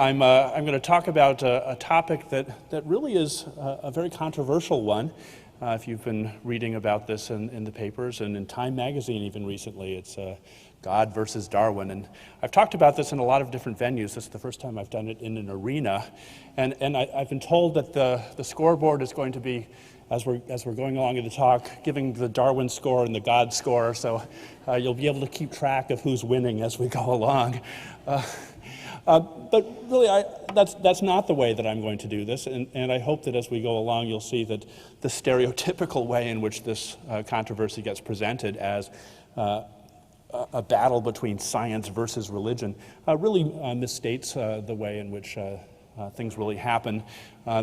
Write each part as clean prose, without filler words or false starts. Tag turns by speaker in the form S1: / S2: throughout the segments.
S1: I'm going to talk about a topic that really is a very controversial one. If you've been reading about this in the papers and in Time magazine even recently, it's God versus Darwin. And I've talked about this in a lot of different venues. This is the first time I've done it in an arena. And I've been told that the scoreboard is going to be, as we're going along in the talk, giving the Darwin score and the God score. So you'll be able to keep track of who's winning as we go along. But really, that's not the way that I'm going to do this, and I hope that as we go along, you'll see that the stereotypical way in which this controversy gets presented as a battle between science versus religion really misstates the way in which things really happen.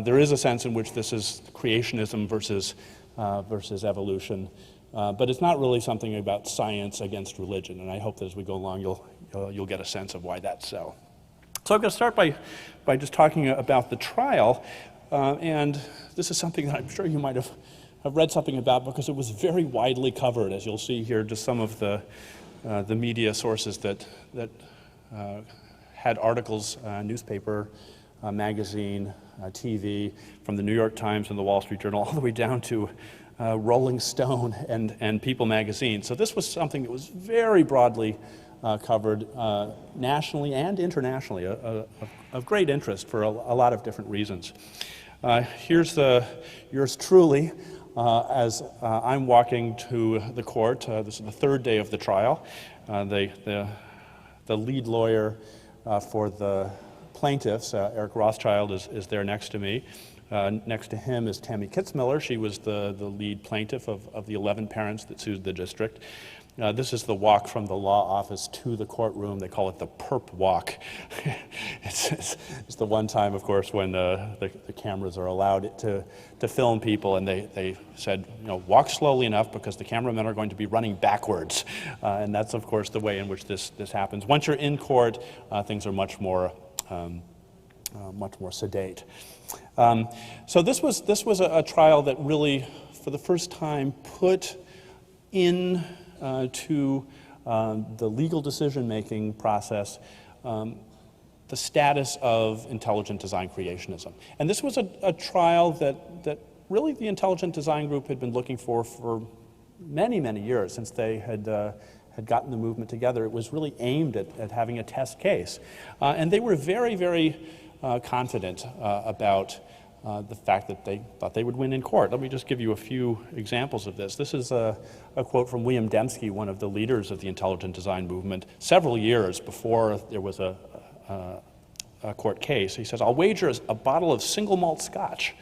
S1: There is a sense in which this is creationism versus evolution, but it's not really something about science against religion, and I hope that as we go along, you'll get a sense of why that's so. So I'm going to start by just talking about the trial, and this is something that I'm sure you might have read something about because it was very widely covered, as you'll see here, just some of the media sources that had articles, newspaper, magazine, TV, from the New York Times and the Wall Street Journal, all the way down to Rolling Stone and People magazine. So this was something that was very broadly covered nationally and internationally, of great interest for a lot of different reasons. Here's yours truly as I'm walking to the court. This is the third day of the trial. The lead lawyer for the plaintiffs, Eric Rothschild, is there next to me. Next to him is Tammy Kitzmiller. She was the lead plaintiff of the 11 parents that sued the district. This is the walk from the law office to the courtroom. They call it the perp walk. It's the one time, of course, when the cameras are allowed to film people, and they said, walk slowly enough because the cameramen are going to be running backwards. And that's, of course, the way in which this happens. Once you're in court, things are much more sedate. So this was a trial that really, for the first time, put in to the legal decision-making process the status of intelligent design creationism. And this was a trial that really the Intelligent Design Group had been looking for many, many years, since they had gotten the movement together. It was really aimed at having a test case. And they were very, very confident about the fact that they thought they would win in court. Let me just give you a few examples of this. This is a quote from William Dembski, one of the leaders of the intelligent design movement, several years before there was a court case. He says, "I'll wager a bottle of single malt scotch,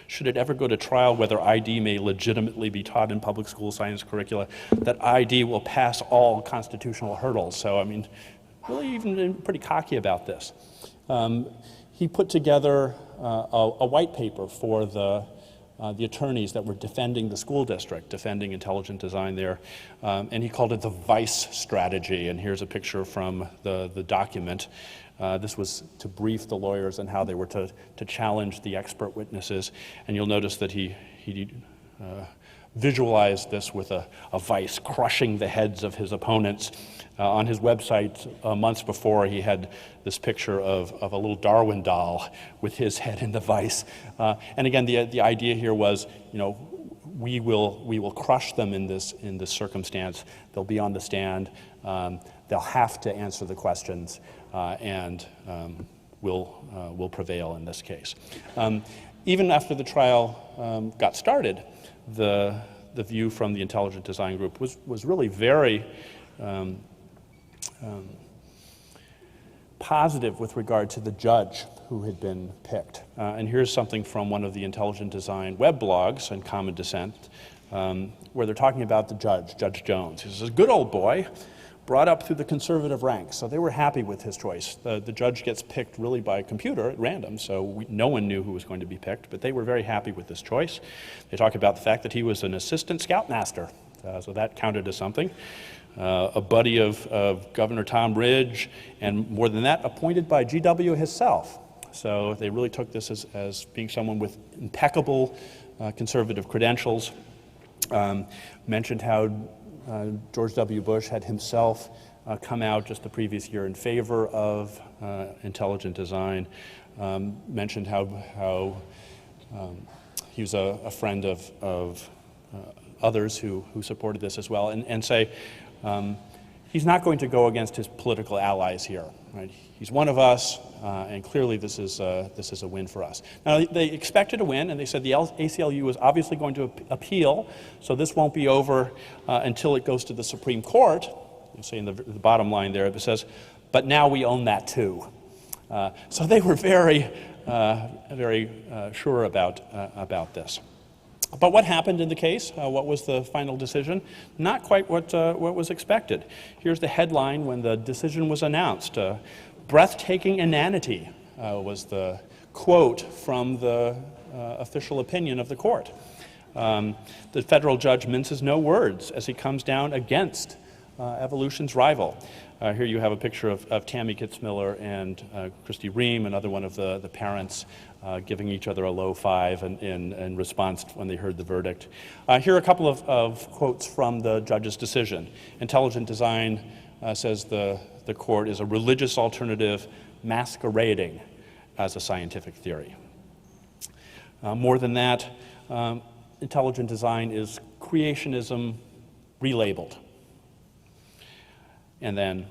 S1: should it ever go to trial whether ID may legitimately be taught in public school science curricula, that ID will pass all constitutional hurdles." So, I mean, really even pretty cocky about this. He put together a white paper for the attorneys that were defending the school district, defending intelligent design there, and he called it the Weisse Strategy. And here's a picture from the document. This was to brief the lawyers on how they were to challenge the expert witnesses. And you'll notice that he visualized this with a vice crushing the heads of his opponents. On his website months before, he had this picture of a little Darwin doll with his head in the vice. And again, the idea here was, we will crush them in this circumstance. They'll be on the stand. They'll have to answer the questions, and we'll prevail in this case. Even after the trial got started, the view from the Intelligent Design Group was really very positive with regard to the judge who had been picked. And here's something from one of the Intelligent Design web blogs in Common Dissent, where they're talking about the judge, Judge Jones. He says, "A good old boy, brought up through the conservative ranks." So they were happy with his choice. The judge gets picked really by computer at random, so no one knew who was going to be picked, but they were very happy with this choice. They talk about the fact that he was an assistant scoutmaster, so that counted as something. A buddy of Governor Tom Ridge, and more than that, appointed by GW himself. So they really took this as being someone with impeccable conservative credentials. Mentioned how George W. Bush had himself come out just the previous year in favor of intelligent design, mentioned how he was a friend of others who supported this as well, and say he's not going to go against his political allies here. Right? He's one of us, and clearly this is a win for us. Now, they expected to win, and they said the ACLU is obviously going to appeal, so this won't be over until it goes to the Supreme Court. You see in the bottom line there, it says, but now we own that too. So they were very sure about this. But what happened in the case? What was the final decision? Not quite what was expected. Here's the headline when the decision was announced. Breathtaking inanity was the quote from the official opinion of the court. The federal judge minces no words as he comes down against evolution's rival. Here you have a picture of Tammy Kitzmiller and Christy Ream, another one of the parents, giving each other a low five in response when they heard the verdict. Here are a couple of quotes from the judge's decision. Intelligent design, says the court, is a religious alternative masquerading as a scientific theory. More than that, intelligent design is creationism relabeled. And then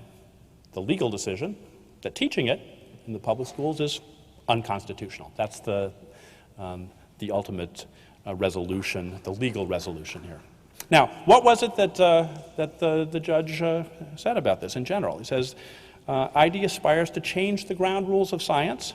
S1: the legal decision that teaching it in the public schools is unconstitutional. That's the ultimate resolution, the legal resolution here. Now, what was it that the judge said about this in general? He says, ID aspires to change the ground rules of science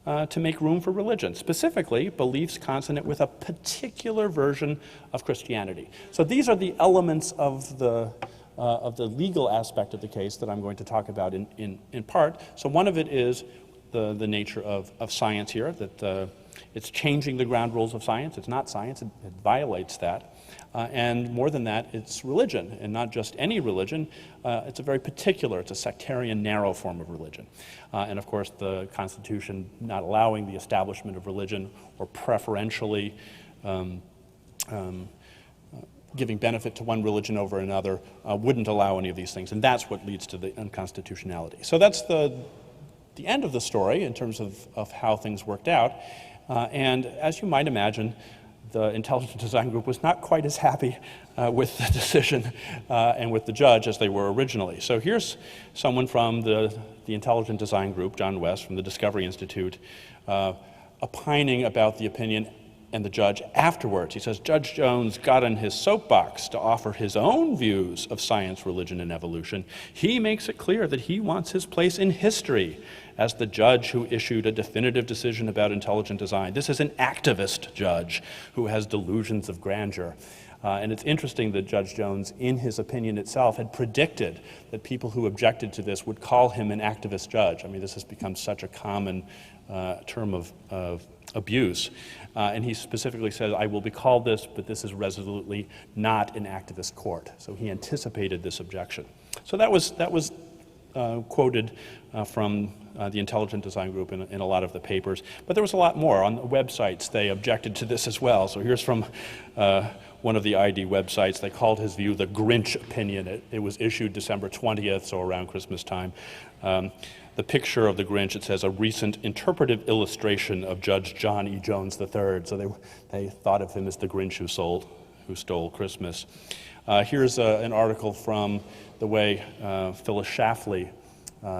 S1: to make room for religion, specifically beliefs consonant with a particular version of Christianity. So these are the elements of the legal aspect of the case that I'm going to talk about in part. So one of it is the nature of science here, that it's changing the ground rules of science. It's not science, it violates that. And more than that, it's religion, and not just any religion. It's a very particular, it's a sectarian, narrow form of religion. And of course, the Constitution not allowing the establishment of religion or preferentially giving benefit to one religion over another wouldn't allow any of these things, and that's what leads to the unconstitutionality. So that's the end of the story in terms of how things worked out. And as you might imagine, the Intelligent Design Group was not quite as happy with the decision and with the judge as they were originally. So here's someone from the Intelligent Design Group, John Weisse from the Discovery Institute, opining about the opinion and the judge afterwards. He says, Judge Jones got on his soapbox to offer his own views of science, religion, and evolution. He makes it clear that he wants his place in history as the judge who issued a definitive decision about intelligent design. This is an activist judge who has delusions of grandeur. And it's interesting that Judge Jones, in his opinion itself, had predicted that people who objected to this would call him an activist judge. I mean, this has become such a common term of abuse. And he specifically said, I will be called this, but this is resolutely not an activist court. So he anticipated this objection. So that was quoted from the Intelligent Design Group in a lot of the papers. But there was a lot more. On the websites, they objected to this as well. So here's from one of the ID websites. They called his view the Grinch opinion. It was issued December 20th, so around Christmas time. The picture of the Grinch, it says, a recent interpretive illustration of Judge John E. Jones III. So they thought of him as the Grinch who stole Christmas. Here's an article from the way Phyllis Schlafly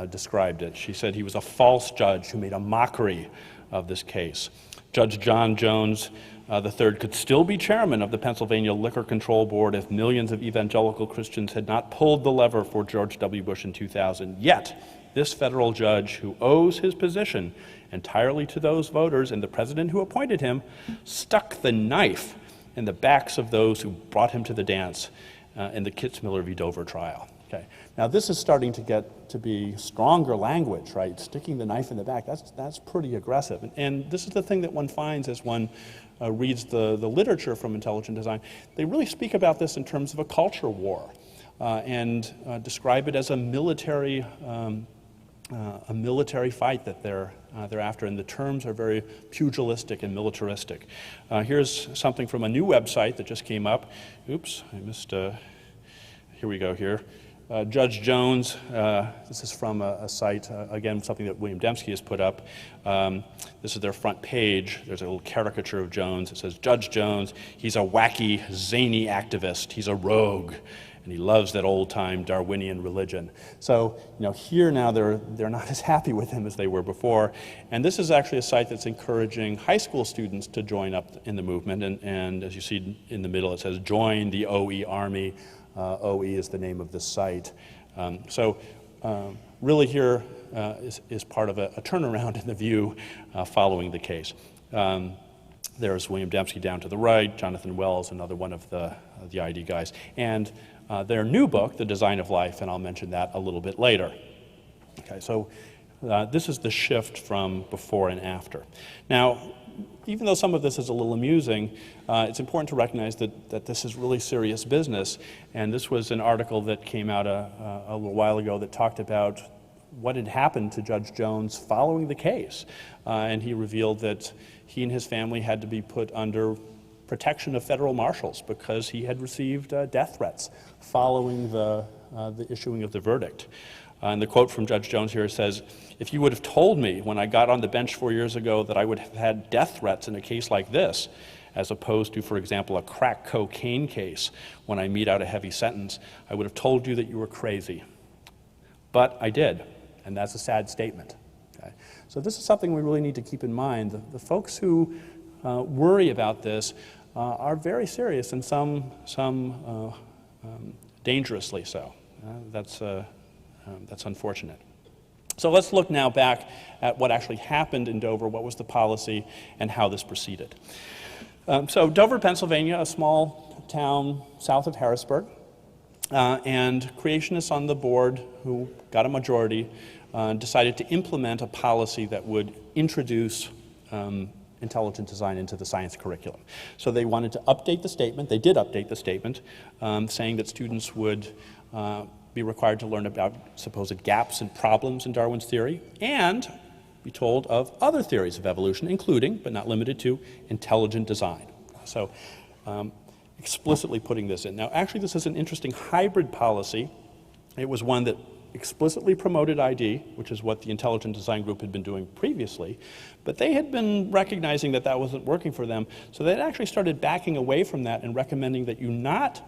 S1: described it. She said he was a false judge who made a mockery of this case. Judge John Jones III could still be chairman of the Pennsylvania Liquor Control Board if millions of evangelical Christians had not pulled the lever for George W. Bush in 2000. Yet, this federal judge, who owes his position entirely to those voters and the president who appointed him, stuck the knife in the backs of those who brought him to the dance in the Kitzmiller v. Dover trial. Okay. Now this is starting to get to be stronger language, right? Sticking the knife in the back, that's pretty aggressive. And this is the thing that one finds as one reads the literature from intelligent design. They really speak about this in terms of a culture war and describe it as a military fight that they're after, and the terms are very pugilistic and militaristic. Here's something from a new website that just came up. Oops, I missed, here we go here. Judge Jones, this is from a site, again, something that William Dembski has put up. This is their front page. There's a little caricature of Jones. It says, Judge Jones, he's a wacky, zany activist. He's a rogue, and he loves that old-time Darwinian religion. So, here now they're not as happy with him as they were before. And this is actually a site that's encouraging high school students to join up in the movement. And as you see in the middle, it says, join the OE Army. OE is the name of this site. Really here is part of a turnaround in the view following the case. There's William Dembski down to the right, Jonathan Wells, another one of the ID guys, and their new book, The Design of Life, and I'll mention that a little bit later. Okay, so this is the shift from before and after. Now, even though some of this is a little amusing, it's important to recognize that this is really serious business. And this was an article that came out a little while ago that talked about what had happened to Judge Jones following the case. And he revealed that he and his family had to be put under protection of federal marshals because he had received death threats following the issuing of the verdict. And the quote from Judge Jones here says, if you would have told me when I got on the bench 4 years ago that I would have had death threats in a case like this, as opposed to, for example, a crack cocaine case when I mete out a heavy sentence, I would have told you that you were crazy. But I did, and that's a sad statement. Okay? So this is something we really need to keep in mind. The folks who worry about this are very serious, and some dangerously so. That's unfortunate. So let's look now back at what actually happened in Dover, what was the policy, and how this proceeded. So Dover, Pennsylvania, a small town south of Harrisburg, and creationists on the board who got a majority decided to implement a policy that would introduce intelligent design into the science curriculum. So they wanted to update the statement. They did update the statement, saying that students would be required to learn about supposed gaps and problems in Darwin's theory and be told of other theories of evolution, including, but not limited to, intelligent design. So explicitly putting this in. Now, actually, this is an interesting hybrid policy. It was one that explicitly promoted ID, which is what the Intelligent Design Group had been doing previously, but they had been recognizing that that wasn't working for them, so they actually started backing away from that and recommending that you not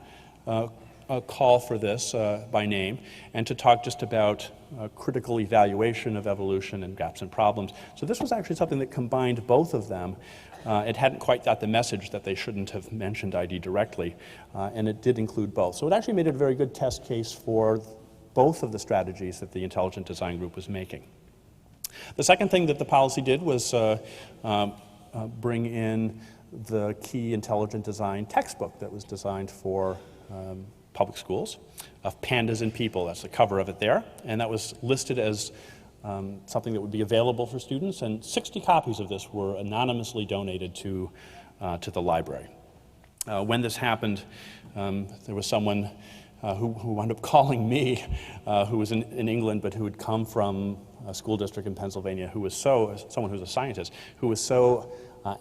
S1: call for this by name, and to talk just about critical evaluation of evolution and gaps and problems. So this was actually something that combined both of them. It hadn't quite got the message that they shouldn't have mentioned ID directly, and it did include both. So it actually made it a very good test case for both of the strategies that the Intelligent Design Group was making. The second thing that the policy did was bring in the key intelligent design textbook that was designed for public schools of Pandas and People. That's the cover of it there. And that was listed as something that would be available for students, and 60 copies of this were anonymously donated to the library. When this happened, there was someone who wound up calling me, who was in England, but who had come from a school district in Pennsylvania, who was someone who's a scientist, who was so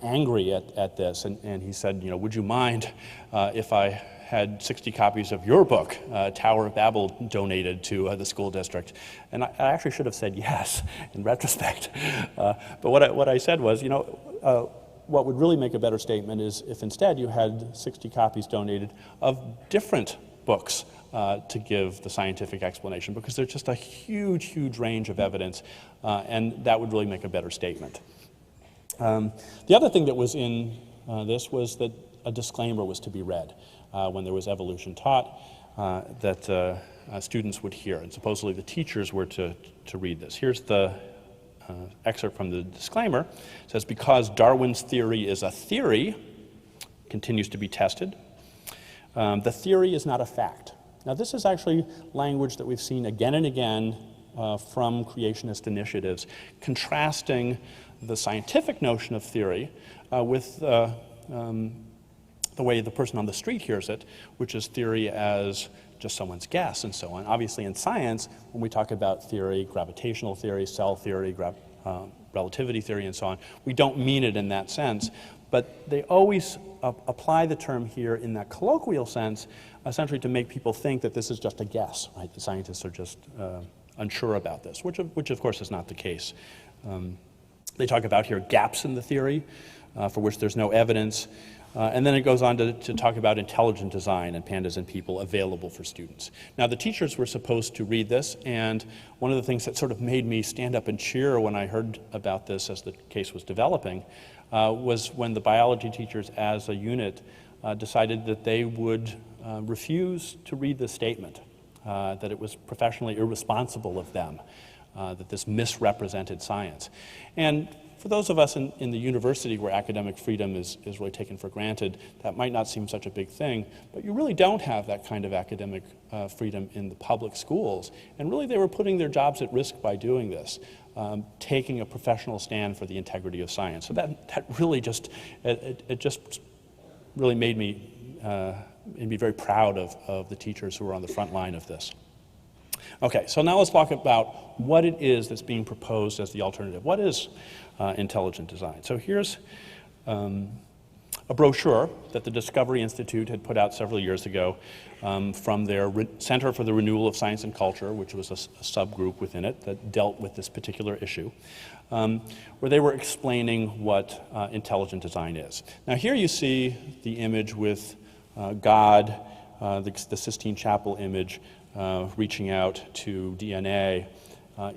S1: angry at this, and he said, would you mind if I had 60 copies of your book, Tower of Babel, donated to the school district? And I actually should have said yes, in retrospect. But what I said was, what would really make a better statement is if instead you had 60 copies donated of different books to give the scientific explanation, because there's just a huge, huge range of evidence, and that would really make a better statement. The other thing that was in this was that a disclaimer was to be read when there was evolution taught that students would hear, and supposedly the teachers were to read this. Here's the excerpt from the disclaimer. It says, because Darwin's theory is a theory, continues to be tested, the theory is not a fact. Now, this is actually language that we've seen again and again from creationist initiatives, contrasting the scientific notion of theory with the way the person on the street hears it, which is theory as just someone's guess and so on. Obviously, in science, when we talk about theory, gravitational theory, cell theory, relativity theory, and so on, we don't mean it in that sense. but they always apply the term here in that colloquial sense, essentially to make people think that this is just a guess, right? The scientists are just unsure about this, which of course is not the case. They talk about here gaps in the theory for which there's no evidence. And then it goes on to talk about intelligent design and pandas and people available for students. Now, the teachers were supposed to read this, and one of the things that sort of made me stand up and cheer when I heard about this as the case was developing was when the biology teachers as a unit decided that they would refuse to read the statement, that it was professionally irresponsible of them, that this misrepresented science. And for those of us in the university where academic freedom is really taken for granted, that might not seem such a big thing, but you really don't have that kind of academic freedom in the public schools. And really they were putting their jobs at risk by doing this, taking a professional stand for the integrity of science. So that really just, it just really made me very proud of the teachers who were on the front line of this. Okay, so now let's talk about what it is that's being proposed as the alternative. What is intelligent design? So here's a brochure that the Discovery Institute had put out several years ago from their Center for the Renewal of Science and Culture, which was a subgroup within it that dealt with this particular issue, where they were explaining what intelligent design is. Now here you see the image with God, the Sistine Chapel image, reaching out to DNA.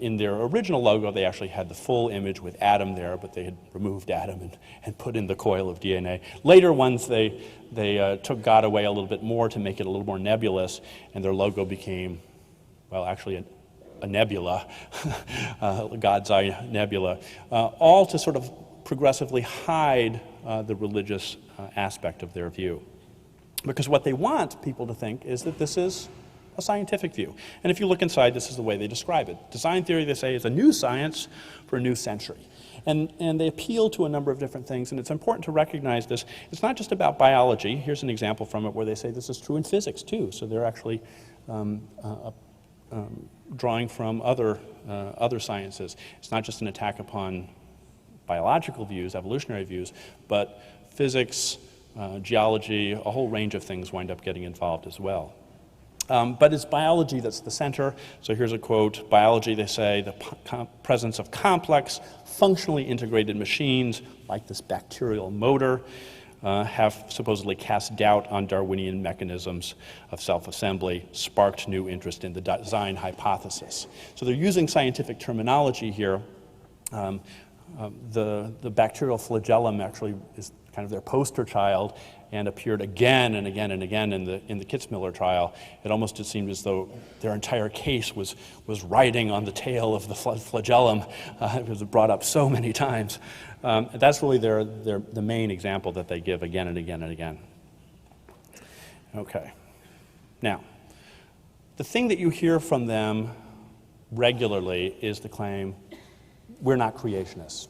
S1: In their original logo, they actually had the full image with Adam there, but they had removed Adam and put in the coil of DNA. Later ones, they took God away a little bit more to make it a little more nebulous, and their logo became, well, actually a nebula, God's Eye Nebula, all to sort of progressively hide the religious aspect of their view. Because what they want people to think is that this is a scientific view. And if you look inside, this is the way they describe it. Design theory, they say, is a new science for a new century. And they appeal to a number of different things, and it's important to recognize this. It's not just about biology. Here's an example from it where they say this is true in physics, too. So they're actually drawing from other sciences. It's not just an attack upon biological views, evolutionary views, but physics, geology, a whole range of things wind up getting involved as well. But it's biology that's the center. So here's a quote. Biology, they say, the presence of complex, functionally integrated machines, like this bacterial motor, have supposedly cast doubt on Darwinian mechanisms of self-assembly, sparked new interest in the design hypothesis. So they're using scientific terminology here. The bacterial flagellum actually is kind of their poster child, and appeared again and again and again in the Kitzmiller trial. It almost just seemed as though their entire case was riding on the tail of the flagellum. It was brought up so many times. That's really the main example that they give again and again and again. Okay. Now, the thing that you hear from them regularly is the claim, we're not creationists,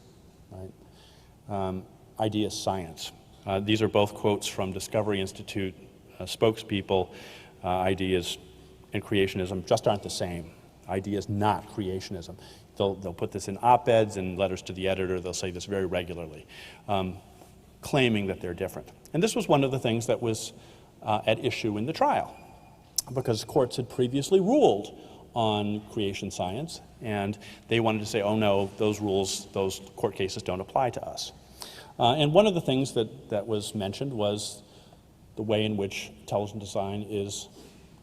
S1: right? Idea science. These are both quotes from Discovery Institute spokespeople. Ideas and creationism just aren't the same. Ideas not creationism. They'll put this in op-eds and letters to the editor. They'll say this very regularly, claiming that they're different. And this was one of the things that was at issue in the trial, because courts had previously ruled on creation science, and they wanted to say, oh no, those rules, those court cases don't apply to us. And one of the things that was mentioned was the way in which intelligent design is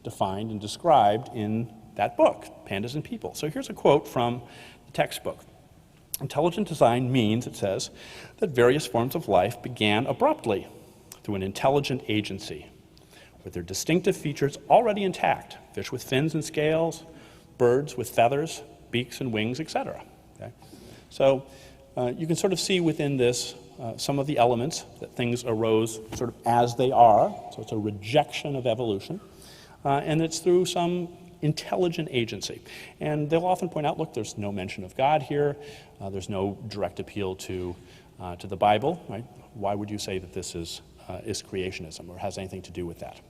S1: defined and described in that book, Pandas and People. So here's a quote from the textbook. Intelligent design means, it says, that various forms of life began abruptly through an intelligent agency with their distinctive features already intact, fish with fins and scales, birds with feathers, beaks and wings, etc. Okay? So you can sort of see within this some of the elements that things arose sort of as they are. So it's a rejection of evolution. And it's through some intelligent agency. And they'll often point out, look, there's no mention of God here. There's no direct appeal to the Bible. Right? Why would you say that this is creationism or has anything to do with that?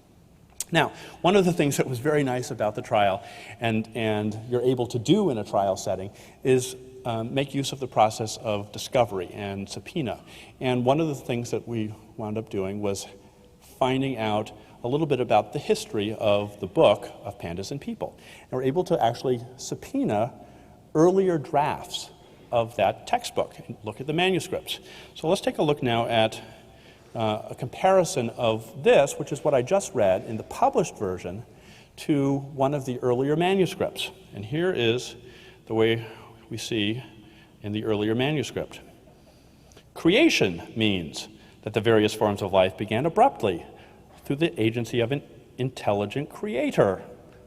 S1: Now, one of the things that was very nice about the trial and you're able to do in a trial setting is make use of the process of discovery and subpoena. And one of the things that we wound up doing was finding out a little bit about the history of the book of Pandas and People. And we're able to actually subpoena earlier drafts of that textbook and look at the manuscripts. So let's take a look now at a comparison of this, which is what I just read in the published version, to one of the earlier manuscripts. And here is the way we see in the earlier manuscript. Creation means that the various forms of life began abruptly through the agency of an intelligent creator,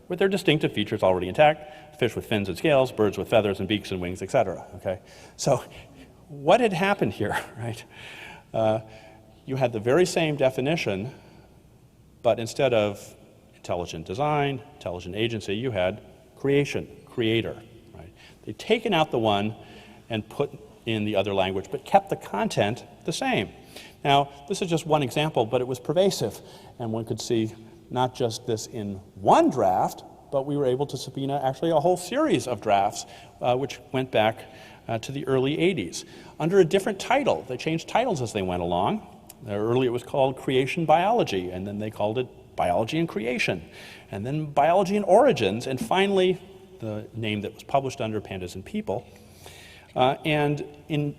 S1: with their distinctive features already intact: fish with fins and scales, birds with feathers and beaks and wings, etc. Okay? So what had happened here, right? You had the very same definition, but instead of intelligent design, intelligent agency, you had creation, creator. Right? They'd taken out the one and put in the other language, but kept the content the same. Now, this is just one example, but it was pervasive, and one could see not just this in one draft, but we were able to subpoena actually a whole series of drafts, which went back to the early 80s. Under a different title. They changed titles as they went along. Earlier it was called Creation Biology, and then they called it Biology and Creation, and then Biology and Origins, and finally the name that was published under Pandas and People. And in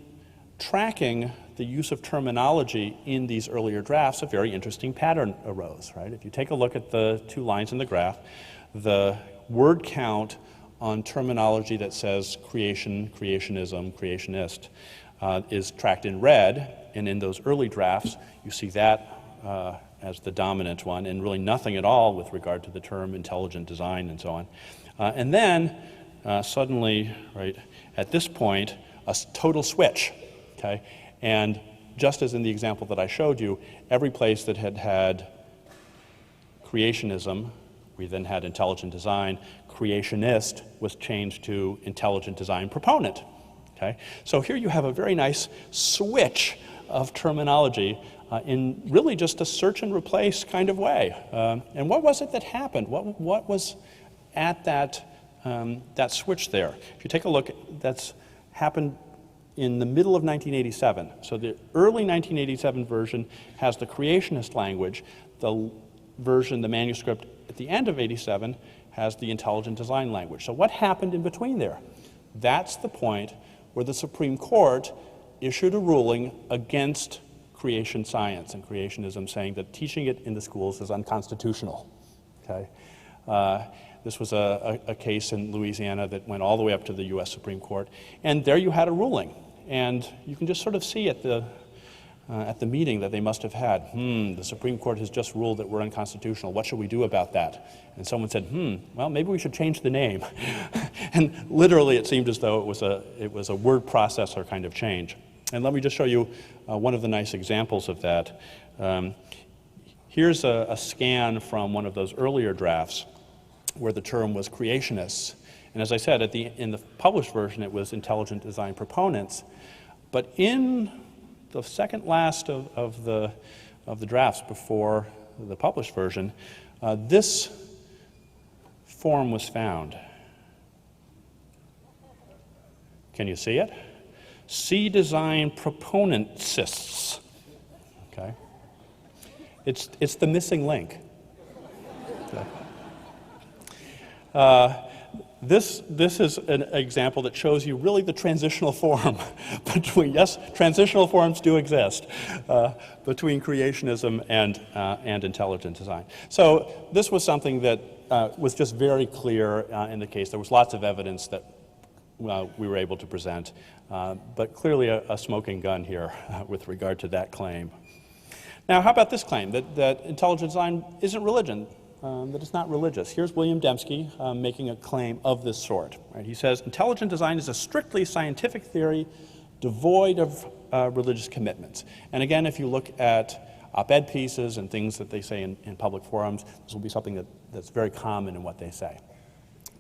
S1: tracking the use of terminology in these earlier drafts, a very interesting pattern arose, right? If you take a look at the two lines in the graph, the word count on terminology that says creation, creationism, creationist is tracked in red, and in those early drafts, you see that as the dominant one, and really nothing at all with regard to the term intelligent design and so on. And then suddenly, right, at this point, a total switch, okay? And just as in the example that I showed you, every place that had had creationism, we then had intelligent design. Creationist was changed to intelligent design proponent, okay? So here you have a very nice switch of terminology in really just a search and replace kind of way. And what was it that happened? What was at that switch there? If you take a look, that's happened in the middle of 1987. So the early 1987 version has the creationist language. The version, the manuscript at the end of 87, has the intelligent design language. So what happened in between there? That's the point where the Supreme Court issued a ruling against creation science and creationism, saying that teaching it in the schools is unconstitutional. Okay? This was a case in Louisiana that went all the way up to the U.S. Supreme Court, and there you had a ruling. And you can just sort of see at the meeting that they must have had, the Supreme Court has just ruled that we're unconstitutional. What should we do about that? And someone said, well, maybe we should change the name. And literally it seemed as though it was a word processor kind of change. And let me just show you one of the nice examples of that. Here's a scan from one of those earlier drafts where the term was creationists. And as I said, in the published version, it was intelligent design proponents. But in the second last of the drafts before the published version, this form was found. Can you see it? C design proponentsists. Okay. It's the missing link. Okay. This is an example that shows you really the transitional form between, yes, transitional forms do exist, between creationism and intelligent design. So this was something that was just very clear in the case. There was lots of evidence that we were able to present, but clearly a smoking gun here with regard to that claim. Now, how about this claim, that intelligent design isn't religion? That it's not religious. Here's William Dembski making a claim of this sort. Right? He says, intelligent design is a strictly scientific theory devoid of religious commitments. And again, if you look at op-ed pieces and things that they say in public forums, this will be something that's very common in what they say.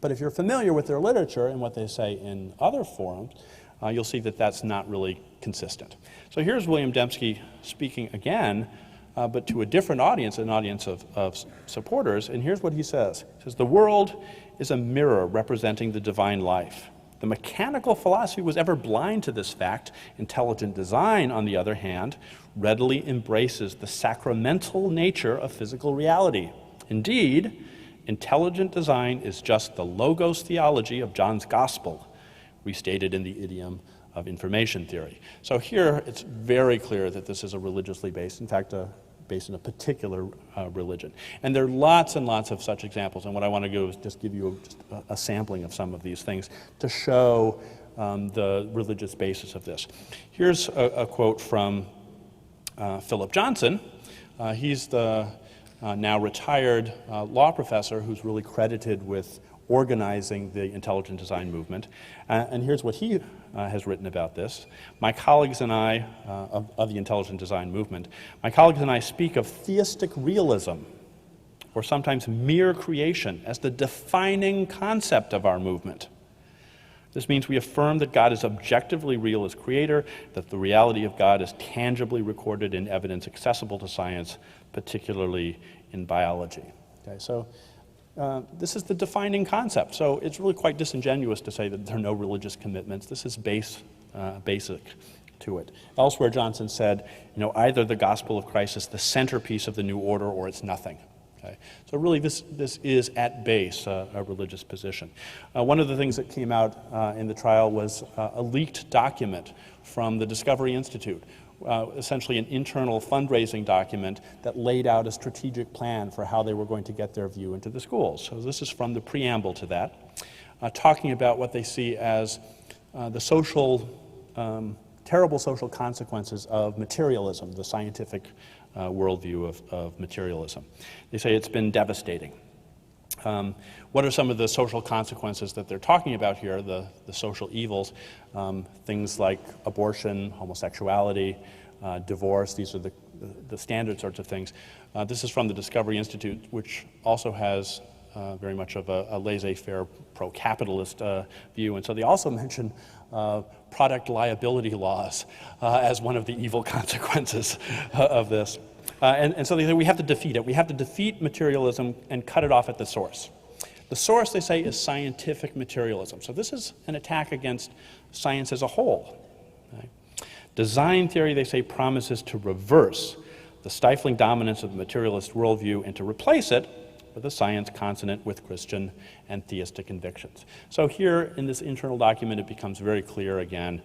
S1: But if you're familiar with their literature and what they say in other forums, you'll see that that's not really consistent. So here's William Dembski speaking again, but to a different audience, an audience of supporters, and here's what he says. He says, the world is a mirror representing the divine life. The mechanical philosophy was ever blind to this fact. Intelligent design, on the other hand, readily embraces the sacramental nature of physical reality. Indeed, intelligent design is just the logos theology of John's gospel, restated in the idiom of information theory. So here it's very clear that this is a religiously based, in fact, based in a particular religion. And there are lots and lots of such examples, and what I want to do is just give you a sampling of some of these things to show the religious basis of this. Here's a quote from Philip Johnson. He's the now retired law professor who's really credited with organizing the intelligent design movement. And here's what he has written about this. My colleagues and I, of the intelligent design movement, my colleagues and I speak of theistic realism, or sometimes mere creation, as the defining concept of our movement. This means we affirm that God is objectively real as creator, that the reality of God is tangibly recorded in evidence accessible to science, particularly in biology. Okay, so this is the defining concept. So it's really quite disingenuous to say that there are no religious commitments. This is basic to it. Elsewhere, Johnson said, either the gospel of Christ is the centerpiece of the new order or it's nothing. Okay? So really this is at base a religious position. One of the things that came out in the trial was a leaked document from the Discovery Institute, essentially an internal fundraising document that laid out a strategic plan for how they were going to get their view into the schools. So this is from the preamble to that, talking about what they see as the terrible social consequences of materialism, the scientific worldview of materialism. They say it's been devastating. What are some of the social consequences that they're talking about here, the social evils? Things like abortion, homosexuality, divorce. These are the standard sorts of things. This is from the Discovery Institute, which also has very much of a laissez-faire, pro-capitalist view. And so they also mention product liability laws as one of the evil consequences of this. And so they say we have to defeat it. We have to defeat materialism and cut it off at the source. The source, they say, is scientific materialism. So this is an attack against science as a whole. Right? Design theory, they say, promises to reverse the stifling dominance of the materialist worldview and to replace it with a science consonant with Christian and theistic convictions. So here in this internal document, it becomes very clear again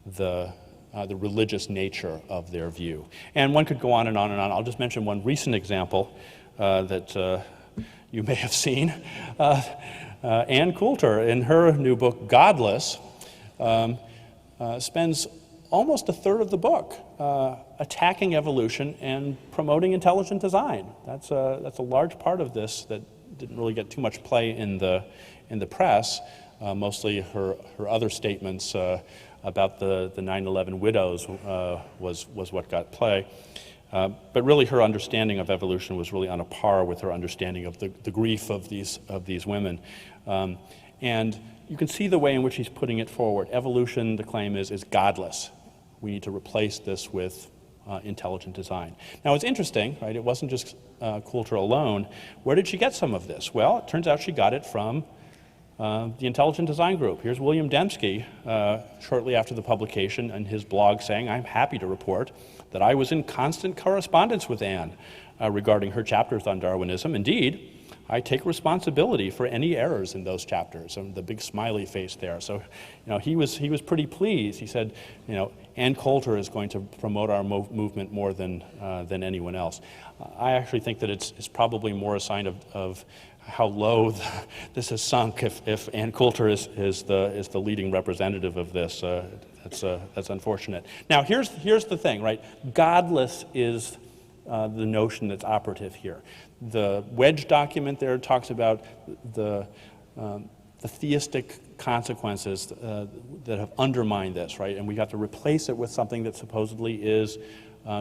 S1: the religious nature of their view. And one could go on and on and on. I'll just mention one recent example that you may have seen. Ann Coulter, in her new book, Godless, spends almost a third of the book attacking evolution and promoting intelligent design. That's a large part of this that didn't really get too much play in the press. Mostly her other statements about the 9/11 widows was what got play. But really her understanding of evolution was really on a par with her understanding of the grief of these women. And you can see the way in which he's putting it forward. Evolution, the claim is godless. We need to replace this with intelligent design. Now it's interesting, right? It wasn't just Coulter alone. Where did she get some of this? Well, it turns out she got it from the Intelligent Design Group. Here's William Dembski, shortly after the publication, in his blog saying, "I'm happy to report that I was in constant correspondence with Anne regarding her chapters on Darwinism. Indeed, I take responsibility for any errors in those chapters," and the big smiley face there. So, he was pretty pleased. He said, Ann Coulter is going to promote our movement more than anyone else. I actually think that it's probably more a sign of how low this has sunk. If Ann Coulter is the leading representative of this, that's unfortunate. Now here's the thing, right? Godless is the notion that's operative here. The Wedge document there talks about the theistic consequences that have undermined this, right? And we have to replace it with something that supposedly is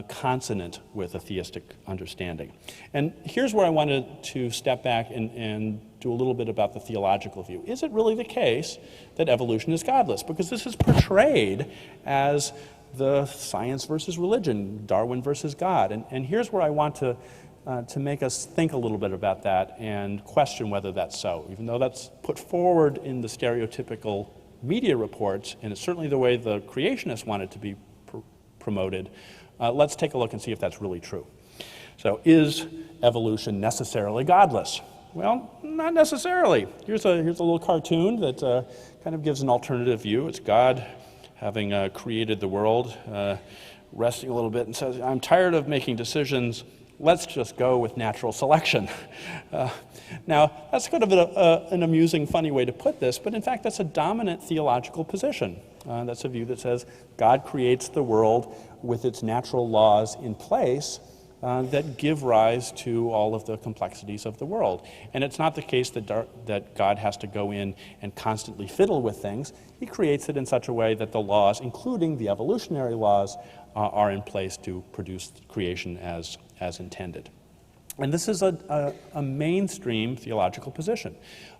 S1: consonant with a theistic understanding. And here's where I wanted to step back and do a little bit about the theological view. Is it really the case that evolution is godless? Because this is portrayed as the science versus religion, Darwin versus God. And here's where I want to to make us think a little bit about that and question whether that's so. Even though that's put forward in the stereotypical media reports, and it's certainly the way the creationists want it to be promoted, let's take a look and see if that's really true. So is evolution necessarily godless? Well, not necessarily. Here's a little cartoon that kind of gives an alternative view. It's God having created the world, resting a little bit and says, I'm tired of making decisions. Let's just go with natural selection. Now, that's kind of an amusing, funny way to put this, but in fact, that's a dominant theological position. That's a view that says God creates the world with its natural laws in place that give rise to all of the complexities of the world. And it's not the case that God has to go in and constantly fiddle with things. He creates it in such a way that the laws, including the evolutionary laws, are in place to produce creation as intended. And this is a mainstream theological position.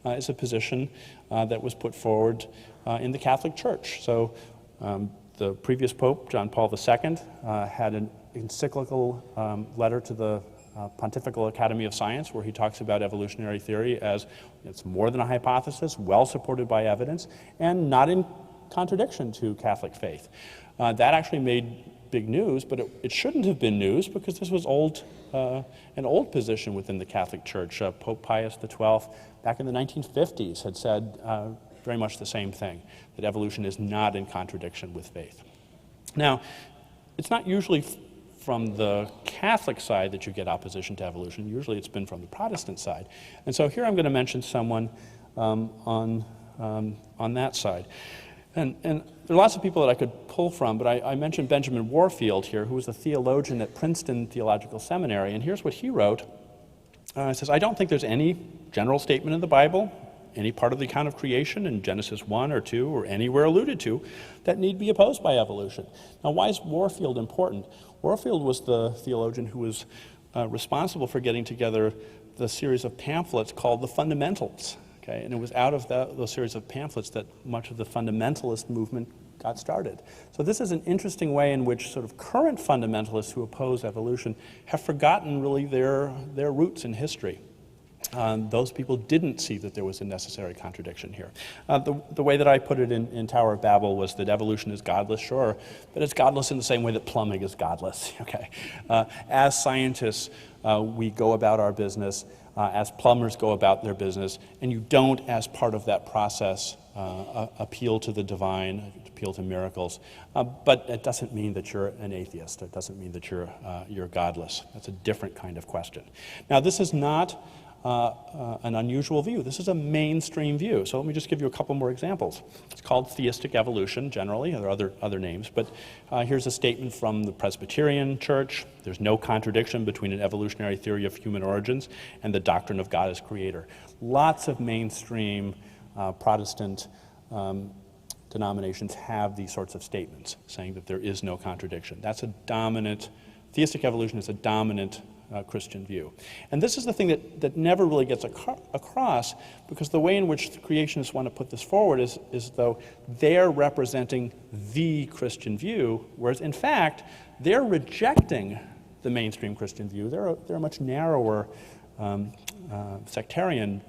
S1: It's a position that was put forward in the Catholic Church. So the previous Pope, John Paul II, had an encyclical letter to the Pontifical Academy of Science where he talks about evolutionary theory as it's more than a hypothesis, well supported by evidence, and not in contradiction to Catholic faith. That actually made big news, but it shouldn't have been news because this was an old position within the Catholic Church. Pope Pius XII, back in the 1950s, had said very much the same thing, that evolution is not in contradiction with faith. Now, it's not usually from the Catholic side that you get opposition to evolution. Usually it's been from the Protestant side. And so here I'm going to mention someone on that side. And there are lots of people that I could pull from, but I mentioned Benjamin Warfield here, who was a theologian at Princeton Theological Seminary, and here's what he wrote. He says, I don't think there's any general statement in the Bible, any part of the account of creation in Genesis 1 or 2 or anywhere alluded to that need be opposed by evolution. Now, why is Warfield important? Warfield was the theologian who was responsible for getting together the series of pamphlets called the Fundamentals. Okay, and it was out of those series of pamphlets that much of the fundamentalist movement got started. So this is an interesting way in which sort of current fundamentalists who oppose evolution have forgotten really their roots in history. Those people didn't see that there was a necessary contradiction here. The way that I put it in Tower of Babel was that evolution is godless, sure, but it's godless in the same way that plumbing is godless. Okay, as scientists, we go about our business as plumbers go about their business, and you don't, as part of that process, appeal to the divine, appeal to miracles. But it doesn't mean that you're an atheist. It doesn't mean that you're godless. That's a different kind of question. Now, this is not an unusual view. This is a mainstream view. So let me just give you a couple more examples. It's called theistic evolution, generally. There are other names. But here's a statement from the Presbyterian Church. There's no contradiction between an evolutionary theory of human origins and the doctrine of God as creator. Lots of mainstream Protestant denominations have these sorts of statements saying that there is no contradiction. That's a dominant, theistic evolution is a dominant Christian view. And this is the thing that never really gets across, because the way in which the creationists want to put this forward is though they're representing the Christian view, whereas in fact they're rejecting the mainstream Christian view. They're a much narrower sectarian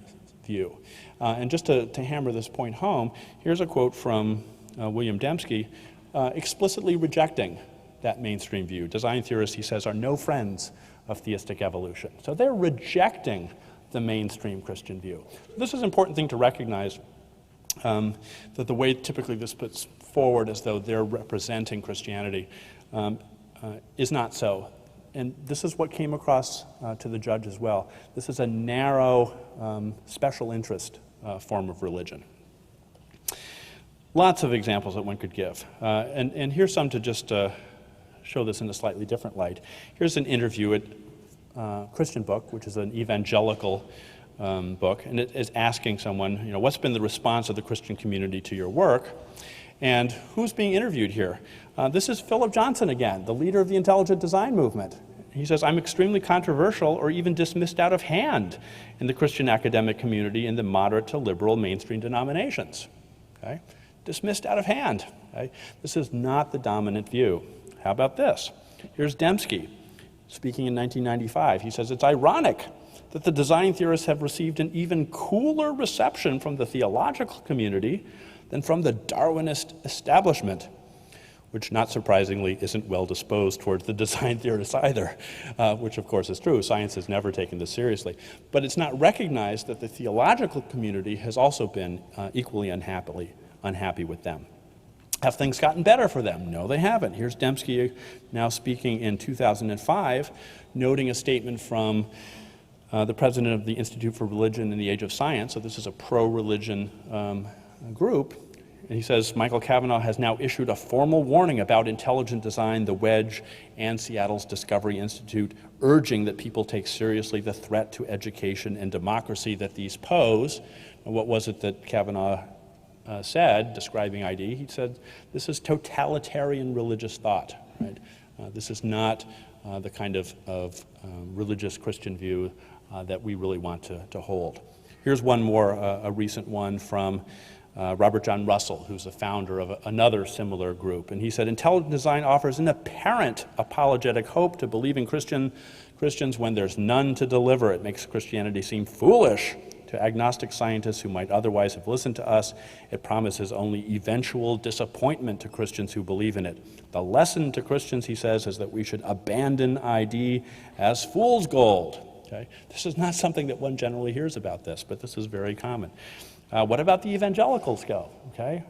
S1: view. And just to hammer this point home, here's a quote from William Dembski explicitly rejecting that mainstream view. Design theorists, he says, are no friends of theistic evolution. So they're rejecting the mainstream Christian view. This is an important thing to recognize, that the way typically this puts forward as though they're representing Christianity is not so. And this is what came across to the judge as well. This is a narrow, special interest form of religion. Lots of examples that one could give. And here's some to just show this in a slightly different light. Here's an interview at Christian Book, which is an evangelical book, and it is asking someone, what's been the response of the Christian community to your work? And who's being interviewed here? This is Philip Johnson again, the leader of the intelligent design movement. He says, I'm extremely controversial or even dismissed out of hand in the Christian academic community in the moderate to liberal mainstream denominations. Okay? Dismissed out of hand. Okay? This is not the dominant view. How about this? Here's Dembski. speaking in 1995. He says, it's ironic that the design theorists have received an even cooler reception from the theological community than from the Darwinist establishment, which not surprisingly isn't well disposed towards the design theorists either, which of course is true. Science has never taken this seriously. But it's not recognized that the theological community has also been equally unhappy with them. Have things gotten better for them? No, they haven't. Here's Dembski now speaking in 2005, noting a statement from the president of the Institute for Religion in the Age of Science. So this is a pro-religion group. And he says, Michael Cavanaugh has now issued a formal warning about intelligent design, the Wedge, and Seattle's Discovery Institute, urging that people take seriously the threat to education and democracy that these pose. And what was it that Cavanaugh said, describing ID? He said, this is totalitarian religious thought, right? This is not the kind of religious Christian view that we really want to hold. Here's one more, a recent one from Robert John Russell, who's the founder of another similar group. And he said, intelligent design offers an apparent apologetic hope to believing Christians when there's none to deliver. It makes Christianity seem foolish to agnostic scientists who might otherwise have listened to us. It promises only eventual disappointment to Christians who believe in it. The lesson to Christians, he says, is that we should abandon ID as fool's gold. Okay? This is not something that one generally hears about this, but this is very common. What about the evangelicals go? Okay,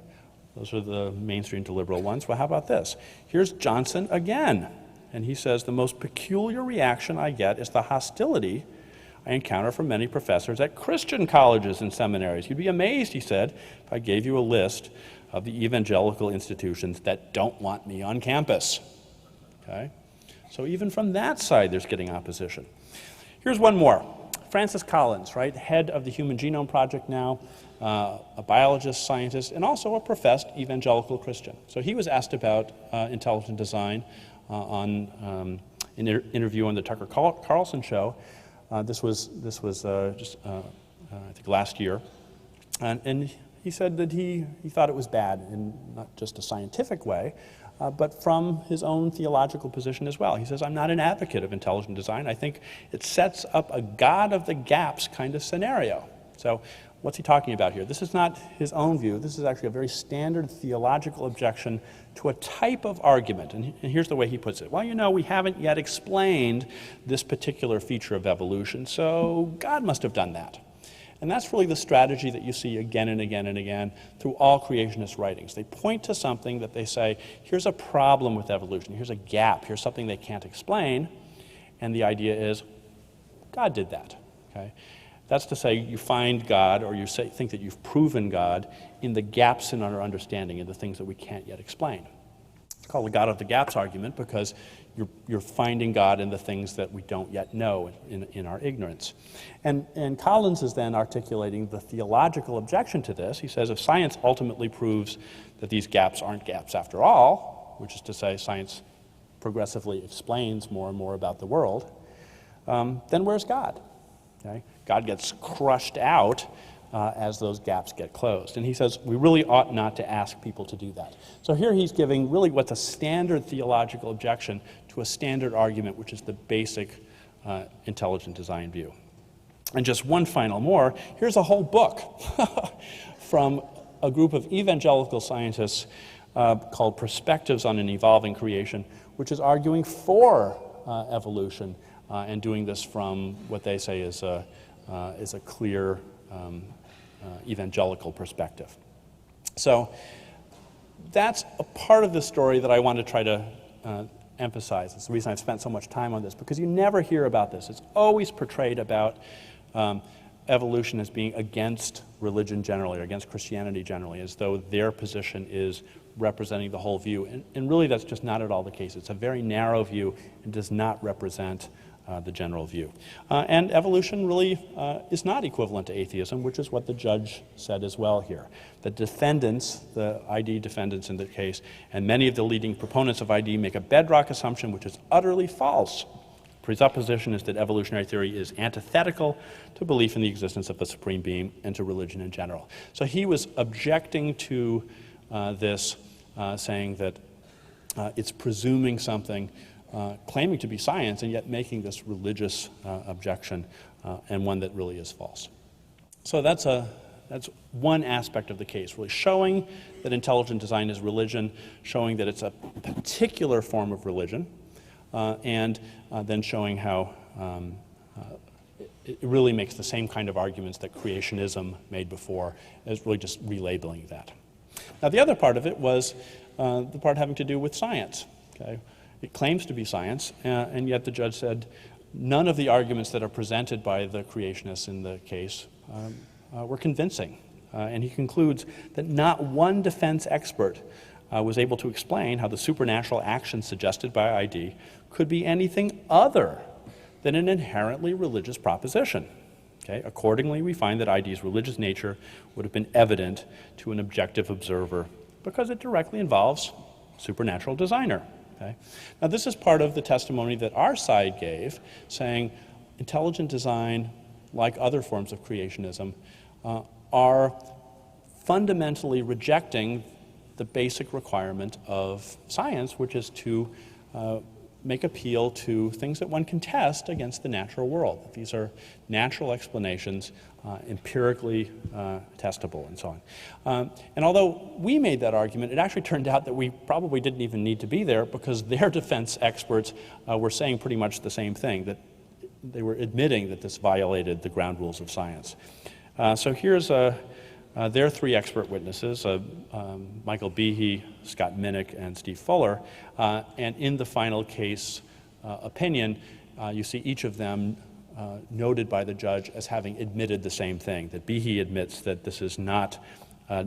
S1: those are the mainstream to liberal ones. Well, how about this? Here's Johnson again, and he says, the most peculiar reaction I get is the hostility I encounter from many professors at Christian colleges and seminaries. You'd be amazed, he said, if I gave you a list of the evangelical institutions that don't want me on campus. Okay, so even from that side, there's getting opposition. Here's one more. Francis Collins, right, head of the Human Genome Project now, a biologist, scientist, and also a professed evangelical Christian. So he was asked about intelligent design on an interview on the Tucker Carlson show. This was just I think last year, and he said that he thought it was bad in not just a scientific way, but from his own theological position as well. He says, I'm not an advocate of intelligent design. I think it sets up a God of the gaps kind of scenario. So what's he talking about here? This is not his own view. This is actually a very standard theological objection to a type of argument. And here's the way he puts it. Well, you know, we haven't yet explained this particular feature of evolution, so God must have done that. And that's really the strategy that you see again and again and again through all creationist writings. They point to something that they say, here's a problem with evolution, here's a gap, here's something they can't explain, and the idea is, God did that. Okay? That's to say, you find God, or you think that you've proven God in the gaps in our understanding, in the things that we can't yet explain. It's called the God of the gaps argument because you're finding God in the things that we don't yet know in our ignorance. And Collins is then articulating the theological objection to this. He says if science ultimately proves that these gaps aren't gaps after all, which is to say science progressively explains more and more about the world, then where's God? Okay? God gets crushed out as those gaps get closed. And he says we really ought not to ask people to do that. So here he's giving really what's a standard theological objection to a standard argument, which is the basic intelligent design view. And just one final more, here's a whole book from a group of evangelical scientists called Perspectives on an Evolving Creation, which is arguing for evolution and doing this from what they say is a clear evangelical perspective. So that's a part of the story that I want to try to emphasize. It's the reason I've spent so much time on this, because you never hear about this. It's always portrayed about evolution as being against religion generally, or against Christianity generally, as though their position is representing the whole view. And really that's just not at all the case. It's a very narrow view and does not represent the general view. And evolution really is not equivalent to atheism, which is what the judge said as well here. The defendants, the ID defendants in the case, and many of the leading proponents of ID make a bedrock assumption which is utterly false. Presupposition is that evolutionary theory is antithetical to belief in the existence of a supreme being and to religion in general. So he was objecting to this, saying that it's presuming something claiming to be science and yet making this religious objection, and one that really is false. So that's one aspect of the case, really showing that intelligent design is religion, showing that it's a particular form of religion, and then showing how it really makes the same kind of arguments that creationism made before, as really just relabeling that. Now, the other part of it was the part having to do with science. Okay? It claims to be science, and yet the judge said none of the arguments that are presented by the creationists in the case were convincing. And he concludes that not one defense expert was able to explain how the supernatural action suggested by ID could be anything other than an inherently religious proposition. Okay? Accordingly, we find that ID's religious nature would have been evident to an objective observer because it directly involves supernatural designer. Okay? Now, this is part of the testimony that our side gave, saying intelligent design, like other forms of creationism, are fundamentally rejecting the basic requirement of science, which is to make appeal to things that one can test against the natural world. These are natural explanations, empirically testable, and so on. And although we made that argument, it actually turned out that we probably didn't even need to be there, because their defense experts were saying pretty much the same thing, that they were admitting that this violated the ground rules of science. So here's their three expert witnesses, Michael Behe, Scott Minnick, and Steve Fuller. And in the final case opinion, you see each of them noted by the judge as having admitted the same thing, that Behe admits that this is not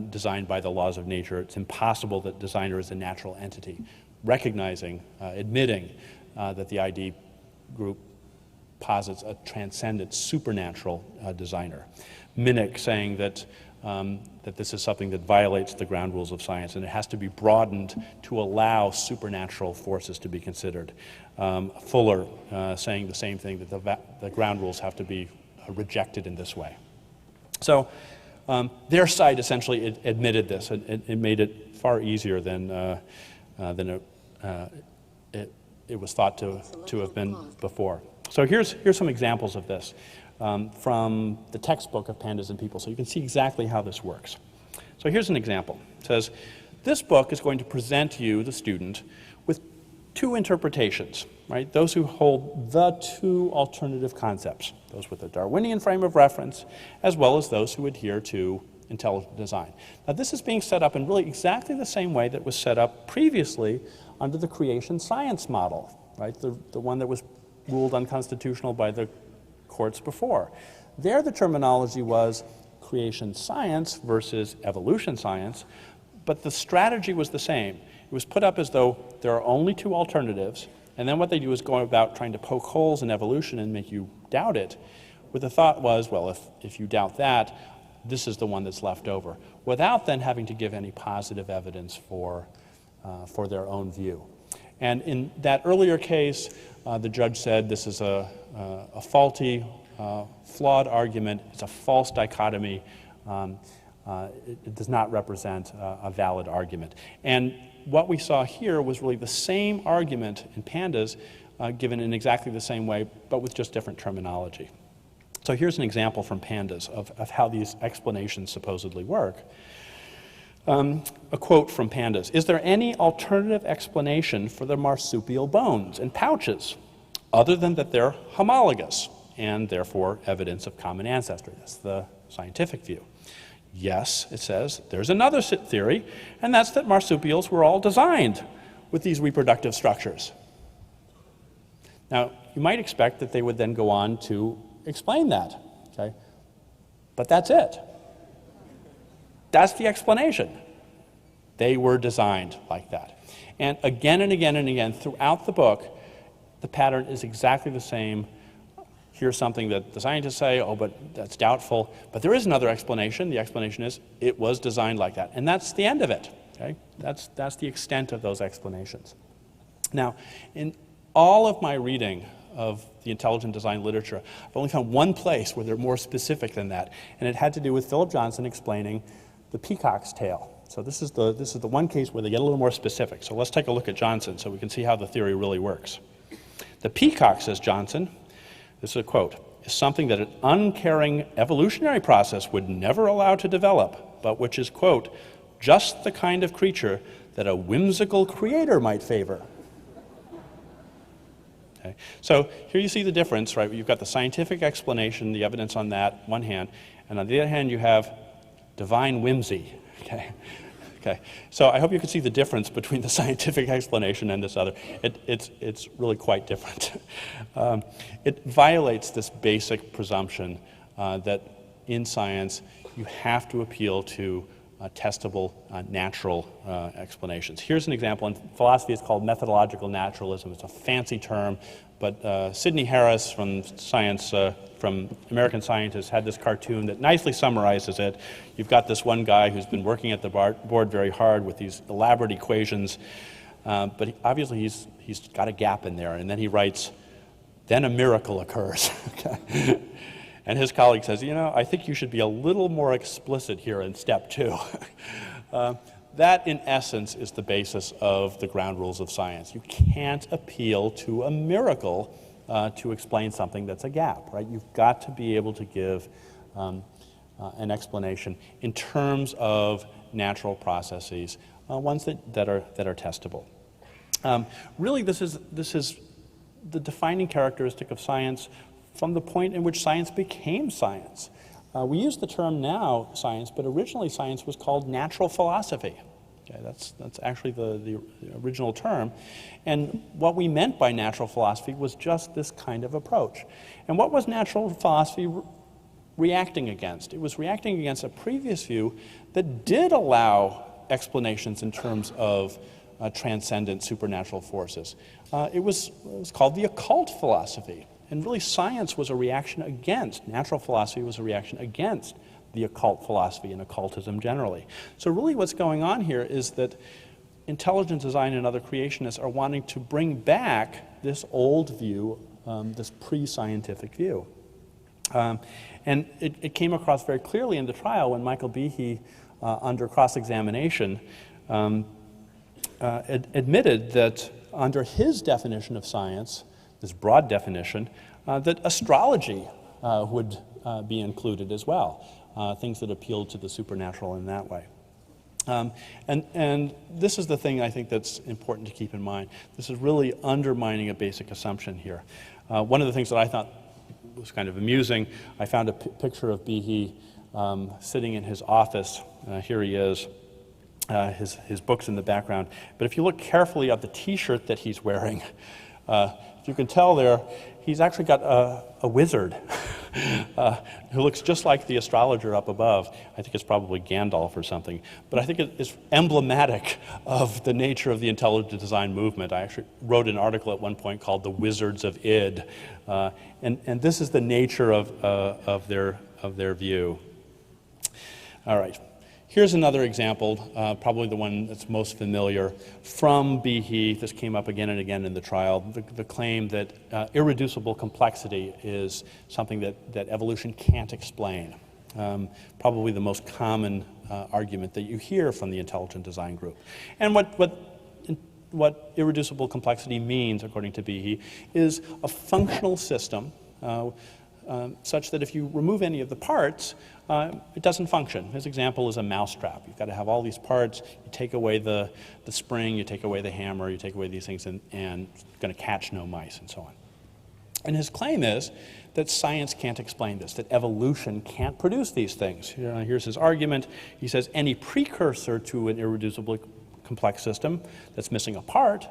S1: designed by the laws of nature. It's impossible that designer is a natural entity, recognizing, admitting that the ID group posits a transcendent supernatural designer. Minnick saying that this is something that violates the ground rules of science, and it has to be broadened to allow supernatural forces to be considered. Fuller saying the same thing, that the ground rules have to be rejected in this way. So their side essentially admitted this, and it made it far easier than it was thought to have been before. So here's some examples of this from the textbook of Pandas and People, so you can see exactly how this works. So here's an example. It says, this book is going to present you, the student, with two interpretations, right? Those who hold the two alternative concepts, those with a Darwinian frame of reference, as well as those who adhere to intelligent design. Now, this is being set up in really exactly the same way that was set up previously under the creation science model, right? The one that was ruled unconstitutional by the courts before. There, the terminology was creation science versus evolution science, but the strategy was the same. It was put up as though there are only two alternatives, and then what they do is go about trying to poke holes in evolution and make you doubt it, with the thought was, well, if you doubt that, this is the one that's left over, without then having to give any positive evidence for their own view. And in that earlier case, the judge said this is a faulty, flawed argument. It's a false dichotomy. It does not represent a valid argument. And what we saw here was really the same argument in Pandas, given in exactly the same way, but with just different terminology. So here's an example from Pandas of how these explanations supposedly work. A quote from Pandas. Is there any alternative explanation for the marsupial bones and pouches, other than that they're homologous and therefore evidence of common ancestry? That's the scientific view. Yes, it says, there's another theory, and that's that marsupials were all designed with these reproductive structures. Now, you might expect that they would then go on to explain that, okay? But that's it. That's the explanation. They were designed like that. And again and again and again, throughout the book, the pattern is exactly the same. Here's something that the scientists say, oh, but that's doubtful. But there is another explanation. The explanation is it was designed like that. And that's the end of it. Okay? That's the extent of those explanations. Now, in all of my reading of the intelligent design literature, I've only found one place where they're more specific than that. And it had to do with Philip Johnson explaining the peacock's tail. So this is the one case where they get a little more specific. So let's take a look at Johnson so we can see how the theory really works. The peacock, says Johnson, this is a quote, is something that an uncaring evolutionary process would never allow to develop, but which is, quote, just the kind of creature that a whimsical creator might favor. Okay. So here you see the difference, right? You've got the scientific explanation, the evidence on that, one hand, and on the other hand you have divine whimsy. Okay. Okay. So I hope you can see the difference between the scientific explanation and this other. It's really quite different. It violates this basic presumption that in science you have to appeal to testable, natural explanations. Here's an example. In philosophy, it's called methodological naturalism. It's a fancy term, but Sidney Harris from American Scientists had this cartoon that nicely summarizes it. You've got this one guy who's been working at the board very hard with these elaborate equations, but obviously he's got a gap in there, and then he writes, then a miracle occurs. Okay. And his colleague says, I think you should be a little more explicit here in step 2. That, in essence, is the basis of the ground rules of science. You can't appeal to a miracle to explain something that's a gap, right? You've got to be able to give an explanation in terms of natural processes, ones that are testable. Really, this is the defining characteristic of science from the point in which science became science. We use the term now science, but originally science was called natural philosophy. Okay, that's actually the original term. And what we meant by natural philosophy was just this kind of approach. And what was natural philosophy reacting against? It was reacting against a previous view that did allow explanations in terms of transcendent supernatural forces. It was called the occult philosophy. And really, science was a reaction against, natural philosophy was a reaction against the occult philosophy and occultism generally. So really what's going on here is that intelligent design and other creationists are wanting to bring back this old view, this pre-scientific view. And it came across very clearly in the trial when Michael Behe, under cross-examination, admitted that under his definition of science, this broad definition, that astrology would be included as well, things that appealed to the supernatural in that way. And this is the thing I think that's important to keep in mind. This is really undermining a basic assumption here. One of the things that I thought was kind of amusing, I found a picture of Behe sitting in his office. Here he is. His book's in the background. But if you look carefully at the T-shirt that he's wearing, if you can tell there, he's actually got a wizard who looks just like the astrologer up above. I think it's probably Gandalf or something. But I think it is emblematic of the nature of the intelligent design movement. I actually wrote an article at one point called The Wizards of Id. And this is the nature of their view. All right. Here's another example, probably the one that's most familiar, from Behe. This came up again and again in the trial, the claim that irreducible complexity is something that evolution can't explain. Probably the most common argument that you hear from the intelligent design group. And what irreducible complexity means, according to Behe, is a functional system such that if you remove any of the parts, it doesn't function. His example is a mousetrap. You've got to have all these parts. You take away the spring, you take away the hammer, you take away these things, and it's going to catch no mice, and so on. And his claim is that science can't explain this, that evolution can't produce these things. Here's his argument. He says any precursor to an irreducibly complex system that's missing a part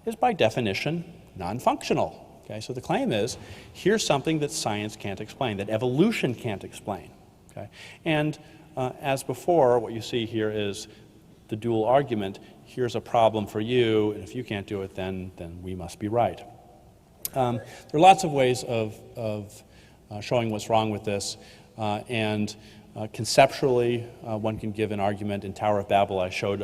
S1: is by definition non-functional. Okay, so the claim is, here's something that science can't explain, that evolution can't explain. Okay? And as before, what you see here is the dual argument. Here's a problem for you, and if you can't do it, then we must be right. There are lots of ways of showing what's wrong with this, and Conceptually, one can give an argument. In Tower of Babel, I showed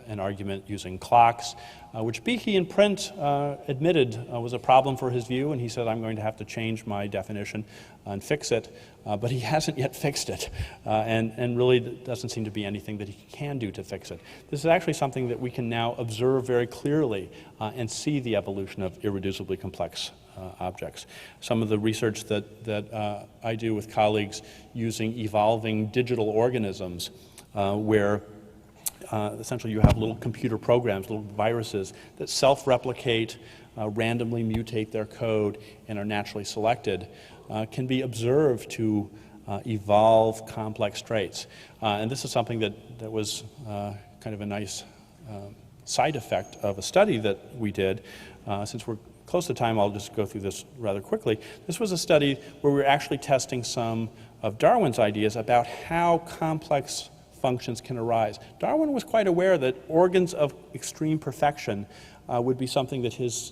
S1: an argument using clocks, which Behe in print admitted was a problem for his view, and he said, I'm going to have to change my definition and fix it, but he hasn't yet fixed it, and really doesn't seem to be anything that he can do to fix it. This is actually something that we can now observe very clearly and see the evolution of irreducibly complex objects. Some of the research that I do with colleagues using evolving digital organisms, where essentially you have little computer programs, little viruses that self-replicate, randomly mutate their code, and are naturally selected, can be observed to evolve complex traits. And this is something that was kind of a nice side effect of a study that we did. Since we're close to time, I'll just go through this rather quickly. This was a study where we were actually testing some of Darwin's ideas about how complex functions can arise. Darwin was quite aware that organs of extreme perfection would be something that his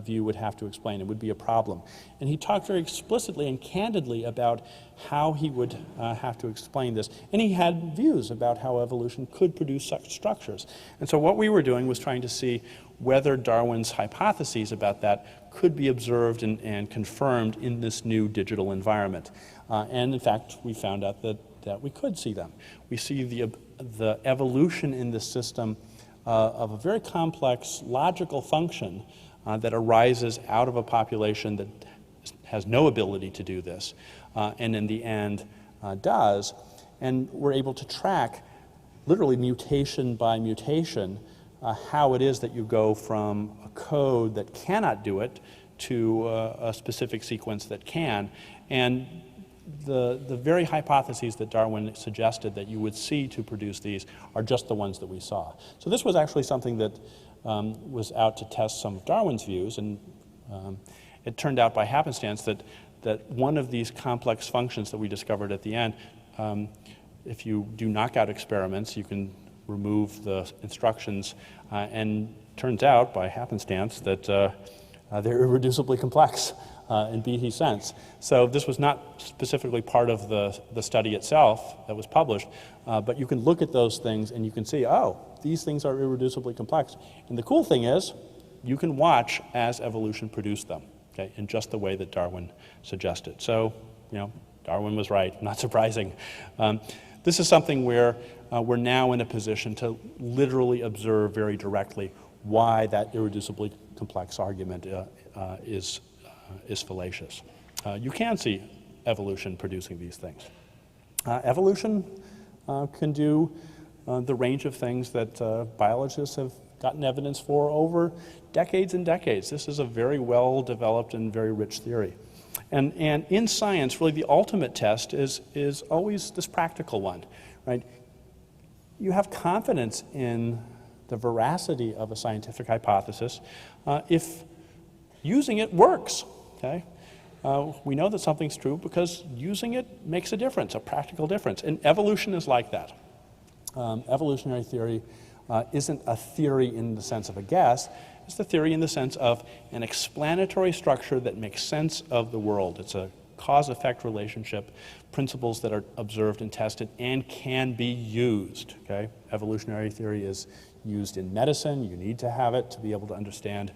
S1: view would have to explain. It would be a problem. And he talked very explicitly and candidly about how he would have to explain this. And he had views about how evolution could produce such structures. And so what we were doing was trying to see whether Darwin's hypotheses about that could be observed and confirmed in this new digital environment. And in fact, we found out that we could see them. We see the evolution in this system of a very complex logical function that arises out of a population that has no ability to do this, and in the end does. And we're able to track, literally mutation by mutation, how it is that you go from a code that cannot do it to a specific sequence that can. And the very hypotheses that Darwin suggested that you would see to produce these are just the ones that we saw. So this was actually something that was out to test some of Darwin's views, and it turned out by happenstance that one of these complex functions that we discovered at the end, if you do knockout experiments, you can remove the instructions, and turns out by happenstance that they're irreducibly complex in Behe's sense. So this was not specifically part of the study itself that was published, but you can look at those things and you can see, oh, these things are irreducibly complex. And the cool thing is, you can watch as evolution produced them, okay, in just the way that Darwin suggested. So, Darwin was right, not surprising. This is something where we're now in a position to literally observe very directly why that irreducibly complex argument is fallacious. You can see evolution producing these things. Evolution can do the range of things that biologists have gotten evidence for over decades and decades. This is a very well-developed and very rich theory. And in science, really the ultimate test is always this practical one, right? You have confidence in the veracity of a scientific hypothesis if using it works, okay? We know that something's true because using it makes a difference, a practical difference. And evolution is like that. Evolutionary theory isn't a theory in the sense of a guess. It's the theory in the sense of an explanatory structure that makes sense of the world. It's a cause-effect relationship, principles that are observed and tested and can be used, okay? Evolutionary theory is used in medicine. You need to have it to be able to understand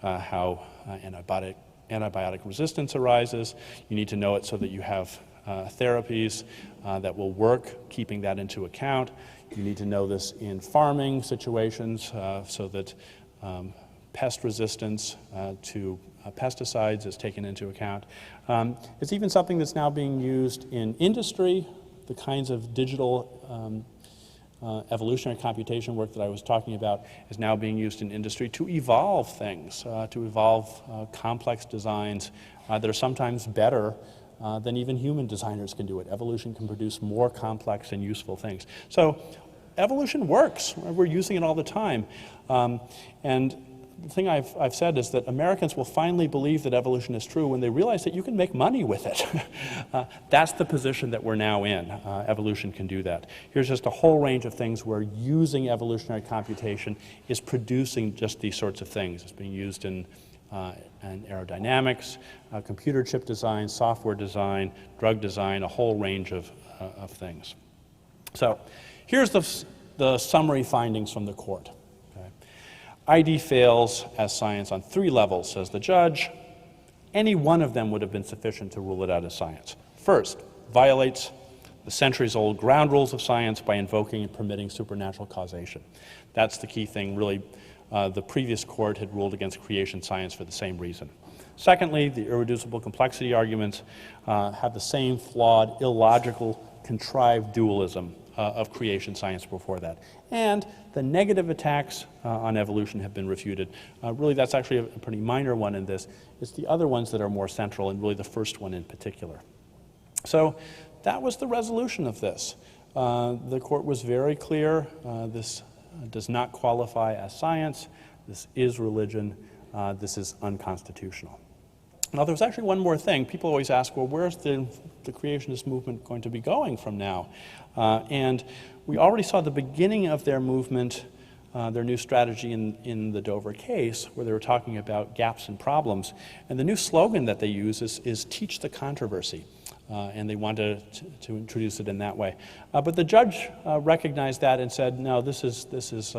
S1: how antibiotic resistance arises. You need to know it so that you have therapies that will work, keeping that into account. You need to know this in farming situations so that pest resistance to pesticides is taken into account. It's even something that's now being used in industry. The kinds of digital evolutionary computation work that I was talking about is now being used in industry to evolve things, to evolve complex designs that are sometimes better than even human designers can do it. Evolution can produce more complex and useful things. So evolution works. We're using it all the time. And the thing I've said is that Americans will finally believe that evolution is true when they realize that you can make money with it. That's the position that we're now in. Evolution can do that. Here's just a whole range of things where using evolutionary computation is producing just these sorts of things. It's being used in and aerodynamics, computer chip design, software design, drug design, a whole range of things. So here's the summary findings from the court. Okay. ID fails as science on 3 levels, says the judge. Any one of them would have been sufficient to rule it out as science. First, violates the centuries-old ground rules of science by invoking and permitting supernatural causation. That's the key thing, really. The previous court had ruled against creation science for the same reason. Secondly, the irreducible complexity arguments have the same flawed, illogical, contrived dualism of creation science before that. And the negative attacks on evolution have been refuted. Really, that's actually a pretty minor one in this. It's the other ones that are more central, and really the first one in particular. So that was the resolution of this. The court was very clear. This does not qualify as science. This is religion. This is unconstitutional. Now, there was actually one more thing. People always ask, well, where's the creationist movement going to be going from now? And we already saw the beginning of their movement, their new strategy in the Dover case, where they were talking about gaps and problems. And the new slogan that they use is teach the controversy. And they wanted to introduce it in that way. But the judge recognized that and said, no, this is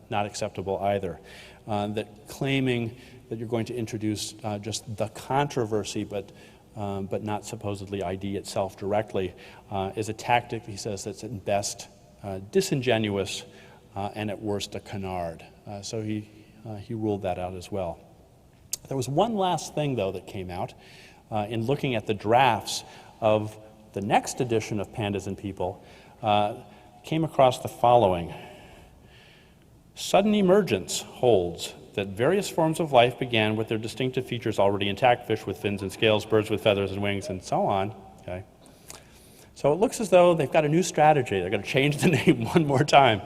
S1: not acceptable either. That claiming that you're going to introduce just the controversy, but not supposedly ID itself directly, is a tactic, he says, that's at best disingenuous and at worst a canard. So he ruled that out as well. There was one last thing, though, that came out in looking at the drafts of the next edition of Pandas and People. Came across the following. Sudden emergence holds that various forms of life began with their distinctive features already intact, fish with fins and scales, birds with feathers and wings, and so on. Okay. So it looks as though they've got a new strategy. They're going to change the name one more time.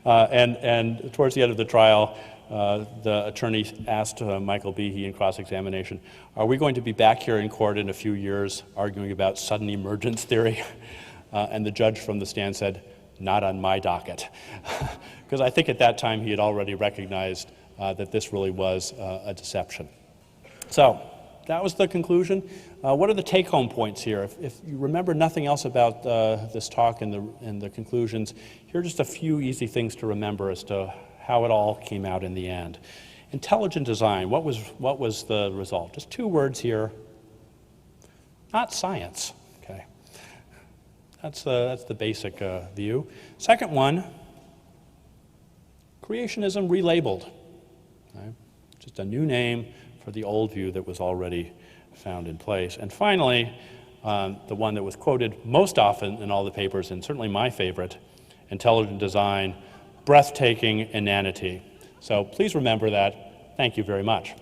S1: And towards the end of the trial, the attorney asked Michael Behe in cross-examination, are we going to be back here in court in a few years arguing about sudden emergence theory? And the judge from the stand said, not on my docket. Because I think at that time he had already recognized that this really was a deception. So that was the conclusion. What are the take-home points here? If you remember nothing else about this talk and the conclusions, here are just a few easy things to remember as to how it all came out in the end. Intelligent design, what was the result? Just 2 words here. Not science. Okay, that's the basic view. Second one, creationism relabeled. Okay? Just a new name for the old view that was already found in place. And finally, the one that was quoted most often in all the papers, and certainly my favorite, intelligent design, breathtaking inanity. So please remember that. Thank you very much.